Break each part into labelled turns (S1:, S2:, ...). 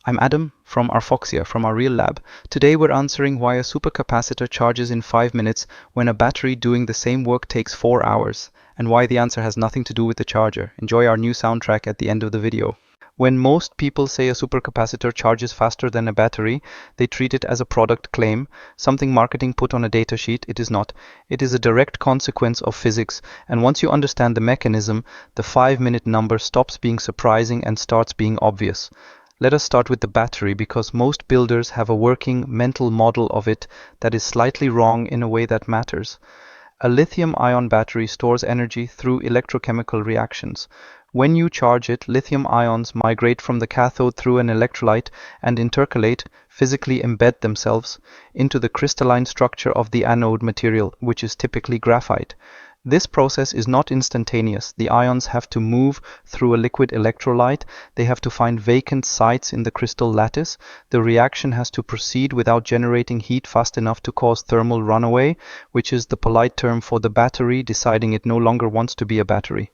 S1: I'm Adam from Arfoxia, from our real lab. Today we're answering why a supercapacitor charges in 5 minutes when a battery doing the same work takes 4 hours, and why the answer has nothing to do with the charger. Enjoy our new soundtrack at the end of the video. When most people say a supercapacitor charges faster than a battery, they treat it as a product claim, something marketing put on a datasheet. It is not. It is a direct consequence of physics, and once you understand the mechanism, the 5-minute number stops being surprising and starts being obvious. Let us start with the battery, because most builders have a working mental model of it that is slightly wrong in a way that matters. A lithium-ion battery stores energy through electrochemical reactions. When you charge it, lithium ions migrate from the cathode through an electrolyte and intercalate, physically embed themselves, into the crystalline structure of the anode material, which is typically graphite. This process is not instantaneous. The ions have to move through a liquid electrolyte. They have to find vacant sites in the crystal lattice. The reaction has to proceed without generating heat fast enough to cause thermal runaway, which is the polite term for the battery deciding it no longer wants to be a battery.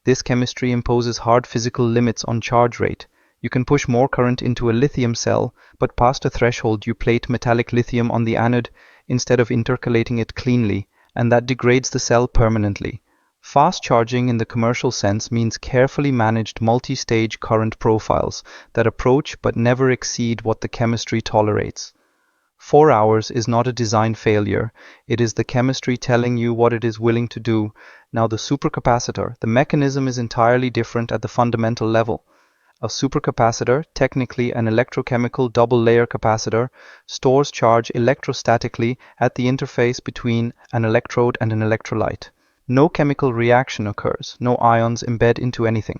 S1: This chemistry imposes hard physical limits on charge rate. You can push more current into a lithium cell, but past a threshold you plate metallic lithium on the anode instead of intercalating it cleanly, and that degrades the cell permanently. Fast charging in the commercial sense means carefully managed multi-stage current profiles that approach but never exceed what the chemistry tolerates. 4 hours is not a design failure. It is the chemistry telling you what it is willing to do. Now the supercapacitor, the mechanism is entirely different at the fundamental level. A supercapacitor, technically an electrochemical double-layer capacitor, stores charge electrostatically at the interface between an electrode and an electrolyte. No chemical reaction occurs, no ions embed into anything.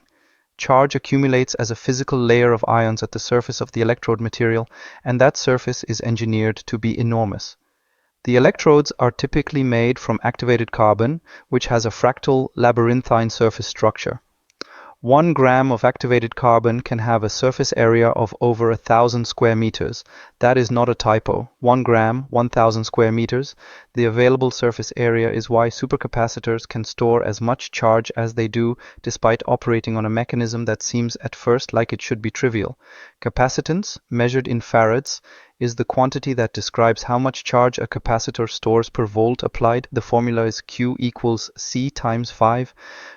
S1: Charge accumulates as a physical layer of ions at the surface of the electrode material, and that surface is engineered to be enormous. The electrodes are typically made from activated carbon, which has a fractal labyrinthine surface structure. 1 gram of activated carbon can have a surface area of over 1,000 square meters. That is not a typo. 1 gram, 1,000 square meters. The available surface area is why supercapacitors can store as much charge as they do, despite operating on a mechanism that seems at first like it should be trivial. Capacitance, measured in farads, is the quantity that describes how much charge a capacitor stores per volt applied. The formula is Q equals C times 5.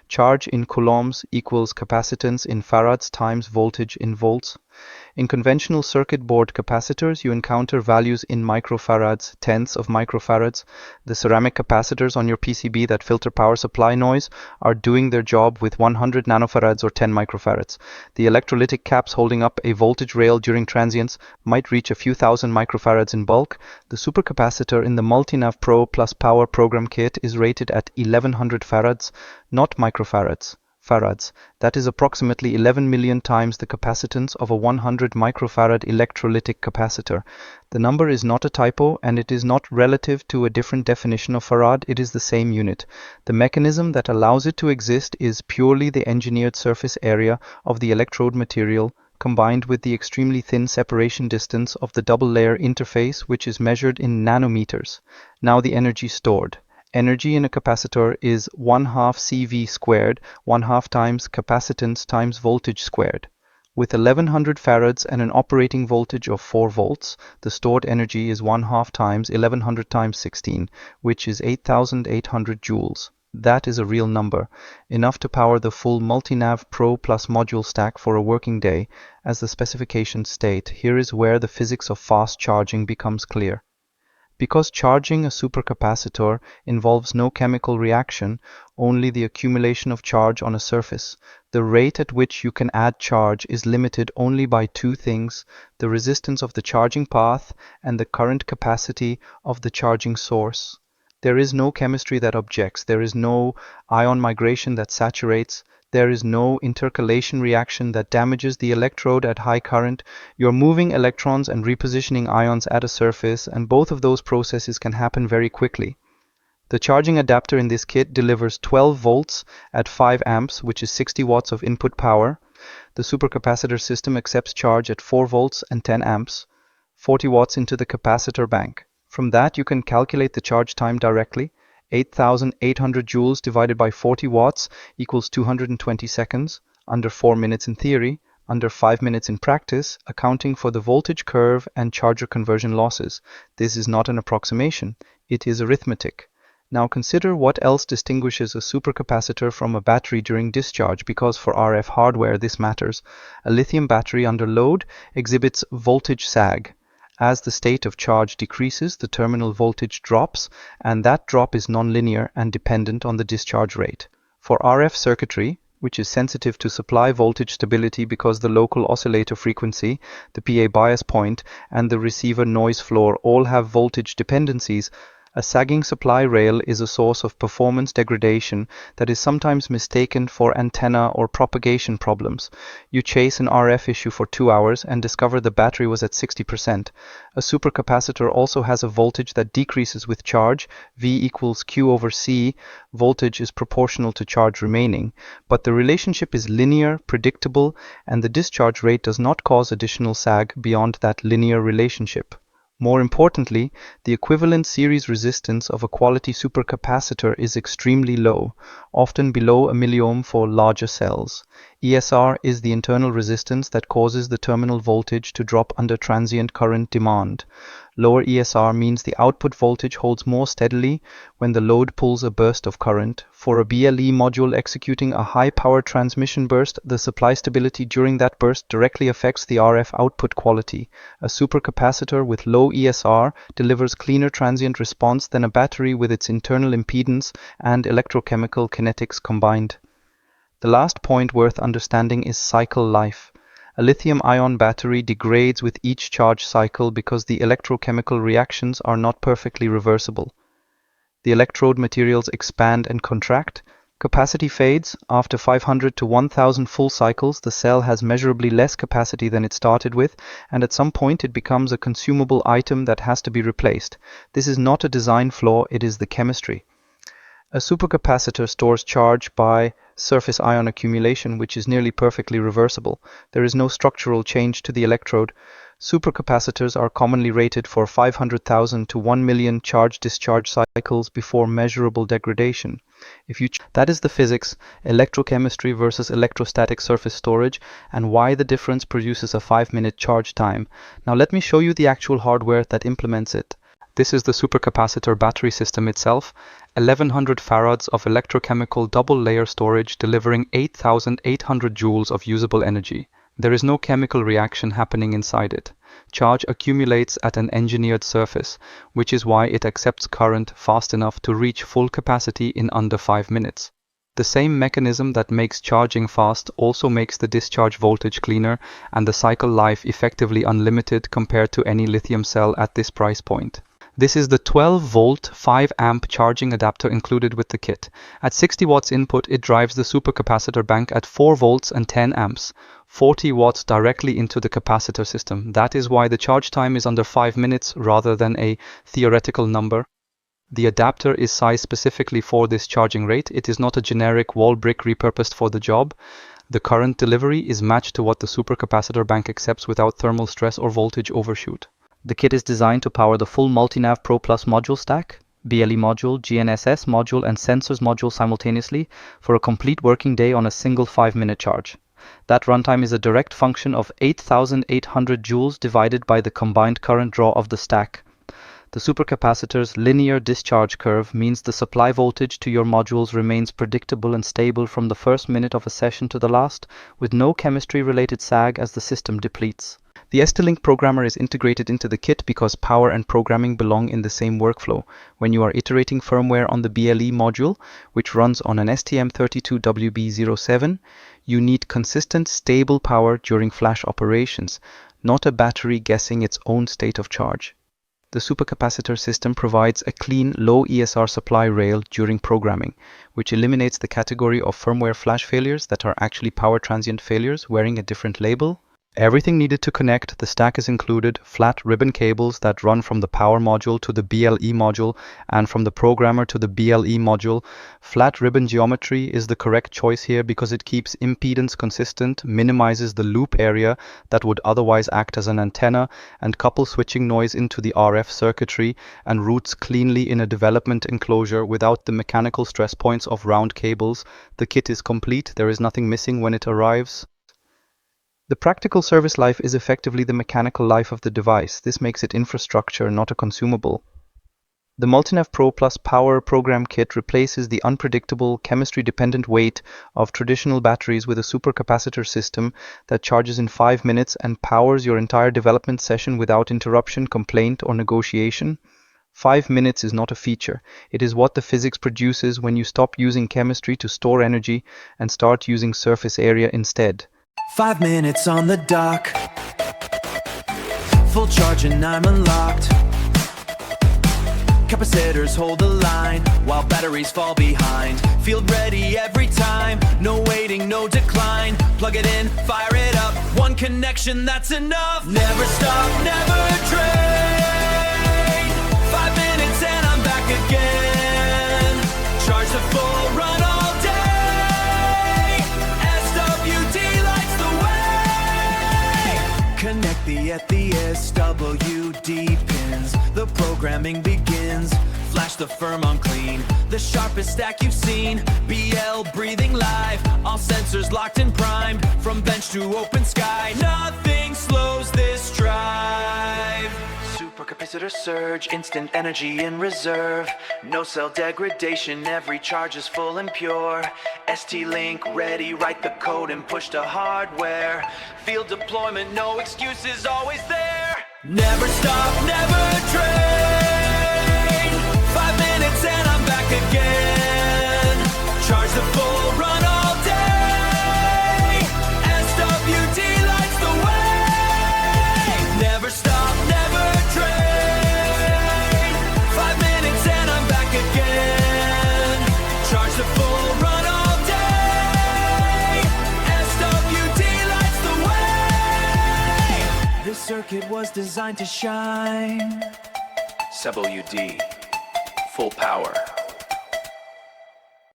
S1: Charge in coulombs equals capacitance in farads times voltage in volts. In conventional circuit board capacitors, you encounter values in microfarads, tenths of microfarads. The ceramic capacitors on your PCB that filter power supply noise are doing their job with 100 nanofarads or 10 microfarads. The electrolytic caps holding up a voltage rail during transients might reach a few thousand microfarads in bulk. The supercapacitor in the Multinav Pro Plus Power program kit is rated at 1100 farads, not microfarads. Farads. That is approximately 11 million times the capacitance of a 100 microfarad electrolytic capacitor. The number is not a typo, and it is not relative to a different definition of farad. It is the same unit. The mechanism that allows it to exist is purely the engineered surface area of the electrode material, combined with the extremely thin separation distance of the double-layer interface, which is measured in nanometers. Now the energy stored. Energy in a capacitor is 1/2 CV squared, 1/2 times capacitance times voltage squared. With 1100 farads and an operating voltage of 4 volts, the stored energy is 1/2 times 1100 times 16, which is 8,800 joules. That is a real number, enough to power the full Multinav Pro Plus module stack for a working day, as the specifications state. Here is where the physics of fast charging becomes clear. Because charging a supercapacitor involves no chemical reaction, only the accumulation of charge on a surface, the rate at which you can add charge is limited only by 2 things: the resistance of the charging path and the current capacity of the charging source. There is no chemistry that objects. There is no ion migration that saturates. There is no intercalation reaction that damages the electrode at high current. You're moving electrons and repositioning ions at a surface, and both of those processes can happen very quickly. The charging adapter in this kit delivers 12 volts at 5 amps, which is 60 watts of input power. The supercapacitor system accepts charge at 4 volts and 10 amps, 40 watts into the capacitor bank. From that, you can calculate the charge time directly. 8,800 joules divided by 40 watts equals 220 seconds, under 4 minutes in theory, under 5 minutes in practice, accounting for the voltage curve and charger conversion losses. This is not an approximation, it is arithmetic. Now consider what else distinguishes a supercapacitor from a battery during discharge, because for RF hardware this matters. A lithium battery under load exhibits voltage sag. As the state of charge decreases, the terminal voltage drops, and that drop is nonlinear and dependent on the discharge rate. For RF circuitry, which is sensitive to supply voltage stability because the local oscillator frequency, the PA bias point, and the receiver noise floor all have voltage dependencies, a sagging supply rail is a source of performance degradation that is sometimes mistaken for antenna or propagation problems. You chase an RF issue for 2 hours and discover the battery was at 60%. A supercapacitor also has a voltage that decreases with charge. V equals Q over C. Voltage is proportional to charge remaining, but the relationship is linear, predictable, and the discharge rate does not cause additional sag beyond that linear relationship. More importantly, the equivalent series resistance of a quality supercapacitor is extremely low, often below a milliohm for larger cells. ESR is the internal resistance that causes the terminal voltage to drop under transient current demand. Lower ESR means the output voltage holds more steadily when the load pulls a burst of current. For a BLE module executing a high power transmission burst, the supply stability during that burst directly affects the RF output quality. A supercapacitor with low ESR delivers cleaner transient response than a battery with its internal impedance and electrochemical kinetics combined. The last point worth understanding is cycle life. A lithium-ion battery degrades with each charge cycle because the electrochemical reactions are not perfectly reversible. The electrode materials expand and contract. Capacity fades. After 500 to 1000 full cycles, the cell has measurably less capacity than it started with, and at some point it becomes a consumable item that has to be replaced. This is not a design flaw, it is the chemistry. A supercapacitor stores charge by surface ion accumulation, which is nearly perfectly reversible. There is no structural change to the electrode. Supercapacitors are commonly rated for 500,000 to 1 million charge-discharge cycles before measurable degradation. That is the physics, electrochemistry versus electrostatic surface storage, and why the difference produces a 5-minute charge time. Now let me show you the actual hardware that implements it. This is the supercapacitor battery system itself, 1100 farads of electrochemical double-layer storage delivering 8800 joules of usable energy. There is no chemical reaction happening inside it. Charge accumulates at an engineered surface, which is why it accepts current fast enough to reach full capacity in under 5 minutes. The same mechanism that makes charging fast also makes the discharge voltage cleaner and the cycle life effectively unlimited compared to any lithium cell at this price point. This is the 12-volt 5-amp charging adapter included with the kit. At 60 watts input, it drives the supercapacitor bank at 4 volts and 10 amps, 40 watts directly into the capacitor system. That is why the charge time is under 5 minutes rather than a theoretical number. The adapter is sized specifically for this charging rate. It is not a generic wall brick repurposed for the job. The current delivery is matched to what the supercapacitor bank accepts without thermal stress or voltage overshoot. The kit is designed to power the full Multinav Pro Plus module stack, BLE module, GNSS module, and sensors module simultaneously for a complete working day on a single 5-minute charge. That runtime is a direct function of 8800 joules divided by the combined current draw of the stack. The supercapacitor's linear discharge curve means the supply voltage to your modules remains predictable and stable from the first minute of a session to the last, with no chemistry-related sag as the system depletes. The ST-Link programmer is integrated into the kit because power and programming belong in the same workflow. When you are iterating firmware on the BLE module, which runs on an STM32WB07, you need consistent, stable power during flash operations, not a battery guessing its own state of charge. The supercapacitor system provides a clean, low ESR supply rail during programming, which eliminates the category of firmware flash failures that are actually power transient failures wearing a different label. Everything needed to connect the stack is included, flat ribbon cables that run from the power module to the BLE module and from the programmer to the BLE module. Flat ribbon geometry is the correct choice here because it keeps impedance consistent, minimizes the loop area that would otherwise act as an antenna, and couple switching noise into the RF circuitry, and routes cleanly in a development enclosure without the mechanical stress points of round cables. The kit is complete, there is nothing missing when it arrives. The practical service life is effectively the mechanical life of the device. This makes it infrastructure, not a consumable. The Multinev Pro Plus Power Program Kit replaces the unpredictable, chemistry-dependent weight of traditional batteries with a supercapacitor system that charges in 5 minutes and powers your entire development session without interruption, complaint, or negotiation. 5 minutes is not a feature. It is what the physics produces when you stop using chemistry to store energy and start using surface area instead.
S2: 5 minutes on the dock, full charge and I'm unlocked. Capacitors hold the line while batteries fall behind. Field ready every time, no waiting, no decline. Plug it in, fire it up, one connection, that's enough. Never stop, never drain. 5 minutes and I'm back again. Charge the full, run all day. SWT lights the way. Connect the SWD pins. The programming begins. Flash the firm on clean, the sharpest stack you've seen. BL breathing live, all sensors locked and primed. From bench to open sky, nothing slows this drive. Supercapacitor surge, instant energy in reserve. No cell degradation, every charge is full and pure. ST-Link ready, write the code and push to hardware. Field deployment, no excuses, always there. Never stop, never drain. 5 minutes and I'm back again. Charge the full, run all day. SWT lights the way. Never stop, never drain. 5 minutes and I'm back again. Charge the full, run all day. SWT lights the way. This circuit was designed to shine. SWT, full power.